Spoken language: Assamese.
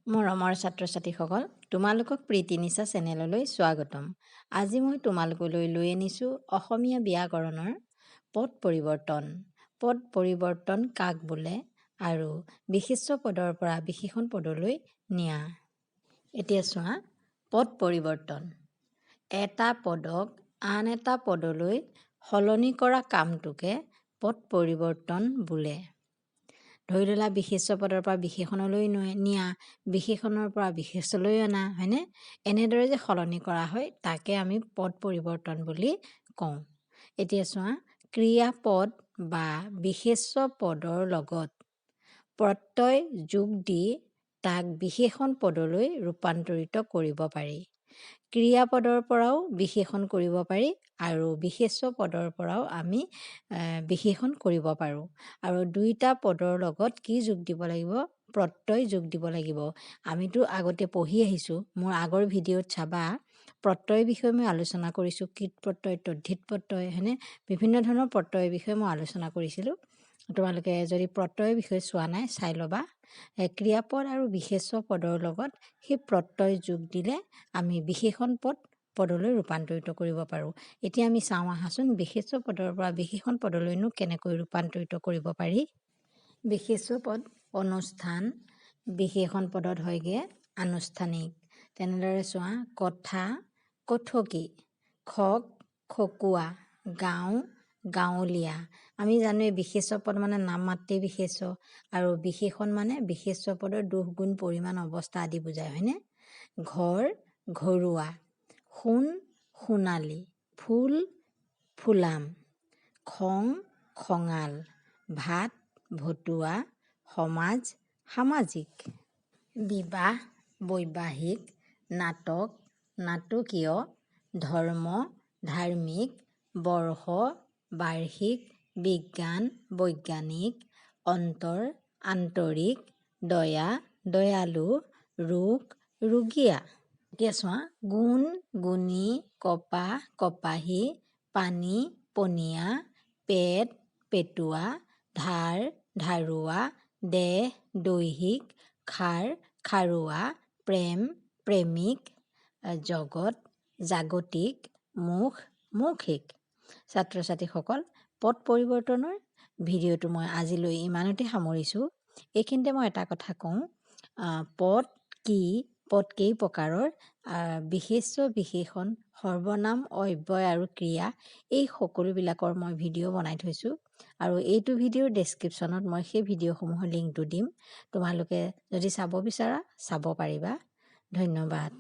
মৰমৰ ছাত্ৰ-ছাত্ৰীসকল, তোমালোকক প্ৰীতি নিশা চেনেললৈ স্বাগতম। আজি মই তোমালোকলৈ লৈ আনিছোঁ অসমীয়া ব্যাকৰণৰ পদ পৰিৱৰ্তন। পদ পৰিৱৰ্তন কাক বোলে আৰু বিশেষ্য পদৰ পৰা বিশেষণ পদলৈ নিয়া। এতিয়া চোৱা, পদ পৰিৱৰ্তন। এটা পদক আন এটা পদলৈ সলনি কৰা কামটোকে পদ পৰিৱৰ্তন বোলে। ধৰি ললা বিশেষ্য পদৰ পৰা বিশেষণলৈ নিয়া, বিশেষণৰ পৰা বিশেষ্যলৈ অনা, হয়নে? এনেদৰে যে সলনি কৰা হয় তাকে আমি পদ পৰিৱৰ্তন বুলি কওঁ। এতিয়া চোৱা, ক্ৰিয়াপদ বা বিশেষ্য পদৰ লগত প্ৰত্যয় যোগ দি তাক বিশেষণ পদলৈ ৰূপান্তৰিত কৰিব পাৰি। ক্ৰিয়াপদৰ পৰাও বিশেষণ কৰিব পাৰি আৰু বিশেষ্য পদৰ পৰাও আমি বিশেষণ কৰিব পাৰোঁ। আৰু দুইটা পদৰ লগত কি যোগ দিব লাগিব? প্ৰত্যয় যোগ দিব লাগিব। আমিতো আগতে পঢ়ি আহিছোঁ, মোৰ আগৰ ভিডিঅ'ত চাবা, প্ৰত্যয়ৰ বিষয়ে মই আলোচনা কৰিছোঁ। কৃত প্ৰত্যয়, তদ্ধিত প্ৰত্যয়, হয়নে? বিভিন্ন ধৰণৰ প্ৰত্যয়ৰ বিষয়ে মই আলোচনা কৰিছিলোঁ। তোমালোকে যদি প্ৰত্যয়ৰ বিষয়ে চোৱা নাই, চাই ল'বা। ক্ৰিয়াপদ আৰু বিশেষ্য পদৰ লগত সেই প্ৰত্যয় যোগ দিলে আমি বিশেষণ পদলৈ ৰূপান্তৰিত কৰিব পাৰোঁ। এতিয়া আমি চাওঁ আহাচোন, বিশেষ্য পদৰ পৰা বিশেষণ পদলৈনো কেনেকৈ ৰূপান্তৰিত কৰিব পাৰি। বিশেষ্য পদ অনুষ্ঠান, বিশেষণ পদত হয়গৈ আনুষ্ঠানিক। তেনেদৰে চোৱা, কথা, কথকি, খক, খকুৱা, গাঁও, গাঁৱলীয়া। আমি জানোৱেই বিশেষ্য পদ মানে নাম মাত্ৰেই বিশেষ্য, আৰু বিশেষণ মানে বিশেষ্য পদৰ দোষ গুণ পৰিমাণ অৱস্থা আদি বুজায়, হয়নে? ঘৰ, ঘৰুৱা, সোণ, সোণালী, ফুল, ফুলাম, খং, খঙাল, ভাত, ভতুৱা, সমাজ, সামাজিক, বিবাহ, বৈবাহিক, নাটক, নাটকীয়, ধৰ্ম, ধাৰ্মিক, বৰ্ষ, বাৰ্ষিক, বিজ্ঞান, বৈজ্ঞানিক, অন্তৰ, আন্তৰিক, দয়া, দয়ালু, ৰোগ, ৰোগীয়া। এতিয়া চোৱা, গুণ, গুণী, কপাহ, কপাহী, পানী, পনীয়া, পেট, পেটুৱা, ধাৰ, ধাৰুৱা, দেহ, দৈহিক, খাৰ, খাৰুৱা, প্ৰেম, প্ৰেমিক, জগত, জাগতিক, মুখ, মৌখিক। ছাত্ৰ-ছাত্ৰীসকল, পদ পৰিৱৰ্তনৰ ভিডিঅ'টো মই আজিলৈ ইমানতে সামৰিছোঁ। এইখিনিতে মই এটা কথা কওঁ, পদ কি, পদ কেই প্ৰকাৰৰ, বিশেষ্য, বিশেষণ, সৰ্বনাম, অব্যয় আৰু ক্ৰিয়া, এই সকলোবিলাকৰ মই ভিডিঅ' বনাই থৈছোঁ। আৰু এইটো ভিডিঅ'ৰ ডেছক্ৰিপশ্যনত মই সেই ভিডিঅ'সমূহৰ লিংকটো দিম। তোমালোকে যদি চাব বিচাৰা চাব পাৰিবা। ধন্যবাদ।